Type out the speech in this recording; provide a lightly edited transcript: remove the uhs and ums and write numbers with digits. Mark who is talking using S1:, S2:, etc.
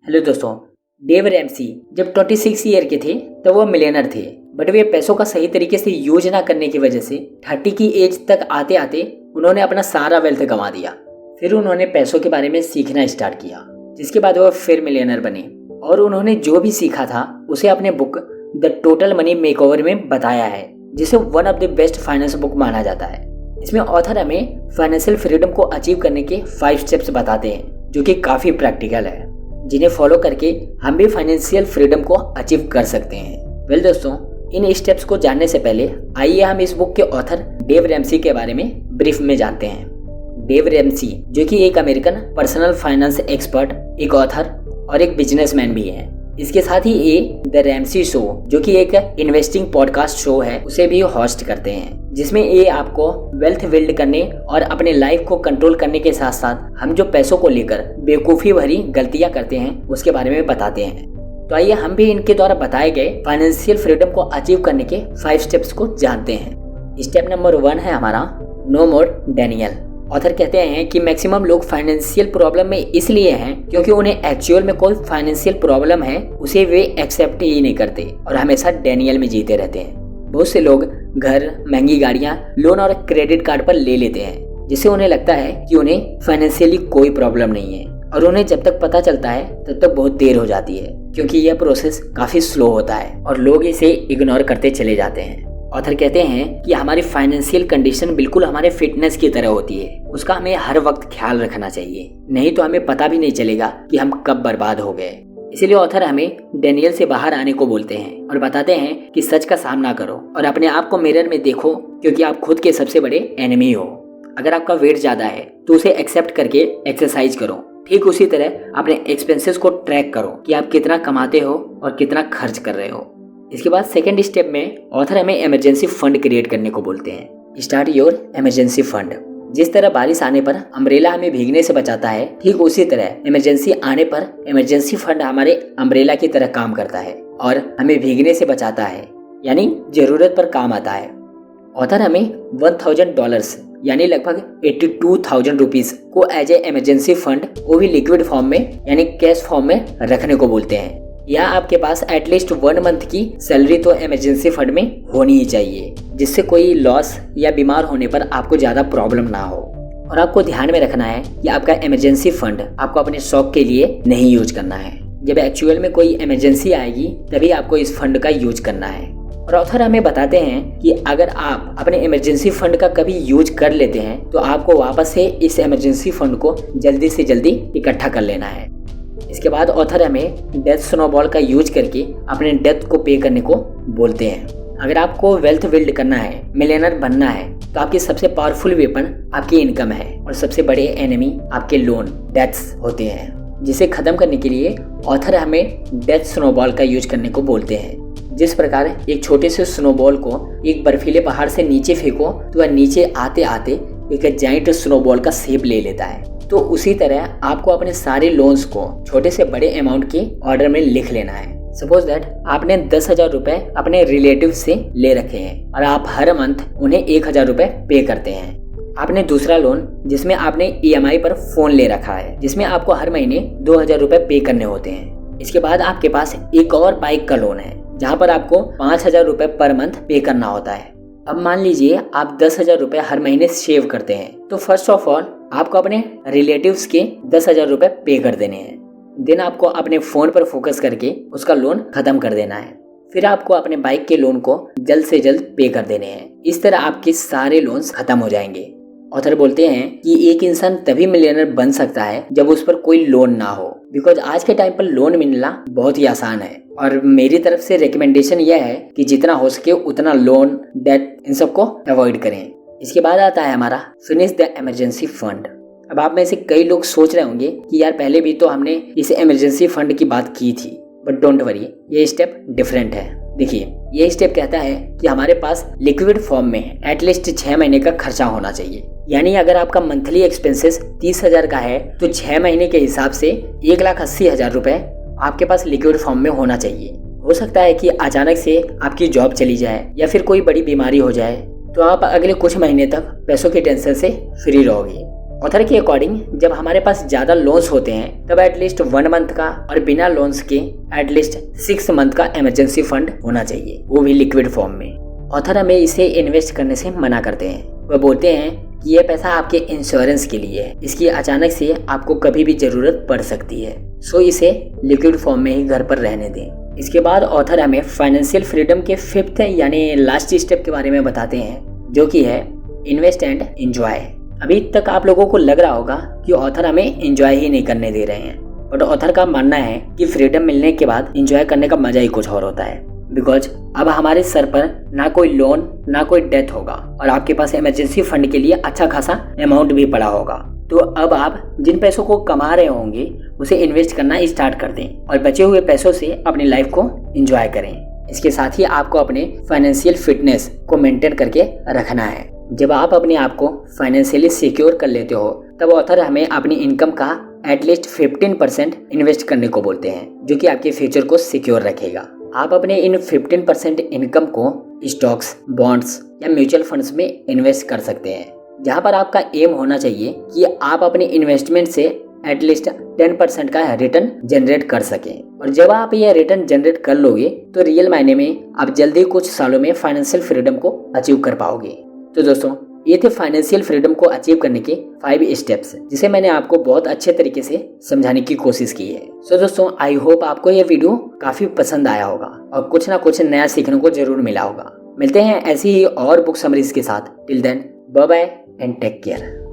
S1: Hello दोस्तों, Dave Ramsay जब 26 year के थे तब वो मिलियनर थे, बट वे पैसों का सही तरीके से यूज ना करने की वजह से 30 की एज तक आते आते उन्होंने अपना सारा वेल्थ गंवा दिया। फिर उन्होंने पैसों के बारे में सीखना स्टार्ट किया, जिसके बाद वो फिर मिलियनर बने और उन्होंने जो भी सीखा था उसे अपने book the total money makeover में बताया है, जिसे one of the best finance book माना जाता है। इसमें ऑथर हमें फाइनेंशियल फ्रीडम को अचीव करने के 5 स्टेप्स बताते हैं, जो कि काफी प्रैक्टिकल है, जिन्हें फॉलो करके हम भी फाइनेंशियल फ्रीडम को अचीव कर सकते हैं। वेल दोस्तों, इन स्टेप्स को जानने से पहले आइए हम इस बुक के ऑथर डेव रैमसी के बारे में ब्रीफ में जानते हैं। डेव रैमसी जो कि एक अमेरिकन पर्सनल फाइनेंस एक्सपर्ट, एक ऑथर और एक बिजनेसमैन भी है। इसके साथ ही ये द रैमसी शो जो कि एक इन्वेस्टिंग पॉडकास्ट शो है, उसे भी होस्ट करते हैं, जिसमें ये आपको वेल्थ बिल्ड करने और अपने लाइफ को कंट्रोल करने के साथ साथ हम जो पैसों को लेकर बेवकूफ़ी भरी गलतियां करते हैं उसके बारे में बताते हैं। तो आइए हम भी इनके द्वारा बताए गए फाइनेंशियल फ्रीडम को अचीव करने के 5 स्टेप्स को जानते हैं। स्टेप नंबर 1 है हमारा नो मोर डैनियल। ऑथर कहते हैं कि मैक्सिमम लोग फाइनेंशियल प्रॉब्लम में इसलिए हैं क्योंकि उन्हें एक्चुअल में कोई फाइनेंशियल प्रॉब्लम है उसे वे एक्सेप्ट ही नहीं करते और हमेशा डैनियल में जीते रहते हैं। बहुत से लोग घर, महंगी गाड़ियां, लोन और क्रेडिट कार्ड पर ले लेते हैं, जिससे उन्हें लगता है कि उन्हें फाइनेंशियली कोई प्रॉब्लम नहीं है, और उन्हें जब तक पता चलता है तब तक बहुत देर हो जाती है, क्योंकि यह प्रोसेस काफी स्लो होता है और लोग इसे इग्नोर करते चले जाते हैं। ऑथर कहते हैं कि हमारी फाइनेंशियल कंडीशन बिल्कुल हमारे फिटनेस की तरह होती है, उसका हमें हर वक्त ख्याल रखना चाहिए, नहीं तो हमें पता भी नहीं चलेगा कि हम कब बर्बाद हो गए। इसीलिए ऑथर हमें डैनियल से बाहर आने को बोलते हैं और बताते हैं कि सच का सामना करो और अपने आप को मिरर में देखो, क्योंकि आप खुद के सबसे बड़े एनिमी हो। अगर आपका वेट ज्यादा है तो उसे एक्सेप्ट करके एक्सरसाइज करो। ठीक उसी तरह अपने एक्सपेंसेस को ट्रैक करो कि आप कितना कमाते हो और कितना खर्च कर रहे हो। इसके बाद सेकेंड स्टेप में ऑथर हमें इमरजेंसी फंड क्रिएट करने को बोलते हैं। Start your emergency fund. जिस तरह बारिश आने पर अम्ब्रेला हमें भीगने से बचाता है, ठीक उसी तरह इमरजेंसी आने पर इमरजेंसी फंड हमारे अम्ब्रेला की तरह काम करता है और हमें भीगने से बचाता है, यानी जरूरत पर काम आता है। ऑथर हमें $1000 यानी लगभग 82,000 रुपीज को एज ए इमरजेंसी फंड, वो भी लिक्विड फॉर्म में यानी कैश फॉर्म में रखने को बोलते हैं। या आपके पास एटलीस्ट 1 मंथ की सैलरी तो इमरजेंसी फंड में होनी ही चाहिए, जिससे कोई लॉस या बीमार होने पर आपको ज्यादा प्रॉब्लम ना हो। और आपको ध्यान में रखना है कि आपका इमरजेंसी फंड आपको अपने शौक के लिए नहीं यूज करना है। जब एक्चुअल में कोई इमरजेंसी आएगी तभी आपको इस फंड का यूज करना है। और ऑथर हमें बताते हैं कि अगर आप अपने इमरजेंसी फंड का कभी यूज कर लेते हैं तो आपको वापस से इस इमरजेंसी फंड को जल्दी से जल्दी इकट्ठा कर लेना है। इसके बाद ऑथर हमें डेथ स्नोबॉल का यूज करके अपने डेथ को पे करने को बोलते हैं। अगर आपको वेल्थ बिल्ड करना है, मिलियनर बनना है, तो आपकी सबसे पावरफुल वेपन आपकी इनकम है और सबसे बड़े एनिमी आपके लोन, डेथ्स होते हैं, जिसे खत्म करने के लिए ऑथर हमें डेथ स्नोबॉल का यूज करने को बोलते हैं। जिस प्रकार एक छोटे से स्नोबॉल को एक बर्फीले पहाड़ से नीचे फेंको तो वह नीचे आते आते एक जाइंट स्नोबॉल का शेप ले लेता है, तो उसी तरह आपको अपने सारे लोन्स को छोटे से बड़े अमाउंट के ऑर्डर में लिख लेना है। सपोज दैट आपने 10,000 रुपए अपने रिलेटिव से ले रखे हैं और आप हर मंथ उन्हें 1,000 रुपए पे करते हैं। आपने दूसरा लोन जिसमें आपने EMI पर फोन ले रखा है, जिसमें आपको हर महीने 2,000 रुपए पे करने होते हैं। इसके बाद आपके पास एक और बाइक का लोन है जहाँ पर आपको 5,000 रुपए पर मंथ पे करना होता है। अब मान लीजिए आप 10,000 रुपए हर महीने सेव करते हैं, तो फर्स्ट ऑफ ऑल आपको अपने रिलेटिव्स के 10,000 रुपए पे कर देने हैं। देन आपको अपने फोन पर फोकस करके उसका लोन खत्म कर देना है। फिर आपको अपने बाइक के लोन को जल्द से जल्द पे कर देने हैं। इस तरह आपके सारे लोन्स खत्म हो जाएंगे। ऑथर बोलते हैं कि एक इंसान तभी मिलियनर बन सकता है जब उस पर कोई लोन ना हो, बिकॉज आज के टाइम पर लोन मिलना बहुत ही आसान है। और मेरी तरफ से रिकमेंडेशन यह है कि जितना हो सके उतना लोन, डेट, इन सबको अवॉइड करें। इसके बाद आता है हमारा फिनिश द इमरजेंसी फंड। अब आप में से कई लोग सोच रहे होंगे कि यार पहले भी तो हमने इस इमरजेंसी फंड की बात की थी, बट डोंट वरी, ये स्टेप डिफरेंट है। देखिए, ये स्टेप कहता है कि हमारे पास लिक्विड फॉर्म में एटलीस्ट 6 महीने का खर्चा होना चाहिए। यानी अगर आपका मंथली एक्सपेंसेस 30,000 का है तो 6 महीने के हिसाब से 1,80,000 रुपए आपके पास लिक्विड फॉर्म में होना चाहिए। हो सकता है कि अचानक से आपकी जॉब चली जाए या फिर कोई बड़ी बीमारी हो जाए, तो आप अगले कुछ महीने तक पैसों के टेंशन से फ्री रहोगे ऑथर के अकॉर्डिंग जब हमारे पास ज्यादा लोन्स होते हैं तब एटलीस्ट 1 मंथ का और बिना लोन्स के एटलीस्ट 6 मंथ का इमरजेंसी फंड होना चाहिए, वो भी लिक्विड फॉर्म में। ऑथर हमें इसे इन्वेस्ट करने से मना करते हैं। वह बोलते हैं कि ये पैसा आपके इंश्योरेंस के लिए है, इसकी अचानक से आपको कभी भी जरूरत पड़ सकती है, सो इसे लिक्विड फॉर्म में ही घर पर रहने दें। इसके बाद ऑथर हमें फाइनेंशियल फ्रीडम के 5th यानी लास्ट स्टेप के बारे में बताते हैं, जो कि है इन्वेस्ट एंड एंजॉय। अभी तक आप लोगों को लग रहा होगा कि ऑथर हमें एंजॉय ही नहीं करने दे रहे हैं, बट ऑथर का मानना है कि फ्रीडम मिलने के बाद एंजॉय करने का मजा ही कुछ और होता है। बिकॉज अब हमारे सर पर ना कोई लोन ना कोई डेथ होगा और आपके पास इमरजेंसी फंड के लिए अच्छा खासा अमाउंट भी पड़ा होगा। तो अब आप जिन पैसों को कमा रहे होंगे उसे इन्वेस्ट करना स्टार्ट कर दें और बचे हुए पैसों से अपनी लाइफ को एंजॉय करें। इसके साथ ही आपको अपने फाइनेंशियल फिटनेस को मेंटेन करके रखना है। जब आप अपने आप को फाइनेंशियली सिक्योर कर लेते हो तब ऑथर हमें अपनी इनकम का एटलीस्ट 15% इन्वेस्ट करने को बोलते हैं, जो कि आपके फ्यूचर को सिक्योर रखेगा। आप अपने इन 15% इनकम को स्टॉक्स, बॉन्ड्स या म्यूचुअल फंड्स में इन्वेस्ट कर सकते हैं, जहां पर आपका एम होना चाहिए कि आप अपने इन्वेस्टमेंट से एटलीस्ट 10% का रिटर्न जनरेट कर सकें। और जब आप ये रिटर्न जनरेट कर लोगे तो रियल मायने में आप जल्दी कुछ सालों में फाइनेंशियल फ्रीडम को अचीव कर पाओगे। तो दोस्तों, ये थे फाइनेंशियल फ्रीडम को अचीव करने के 5 स्टेप्स, जिसे मैंने आपको बहुत अच्छे तरीके से समझाने की कोशिश की है। सो दोस्तों, आई होप आपको ये वीडियो काफी पसंद आया होगा और कुछ ना कुछ नया सीखने को जरूर मिला होगा। मिलते हैं ऐसी ही और बुक समरीज के साथ। Till then, bye bye and take care.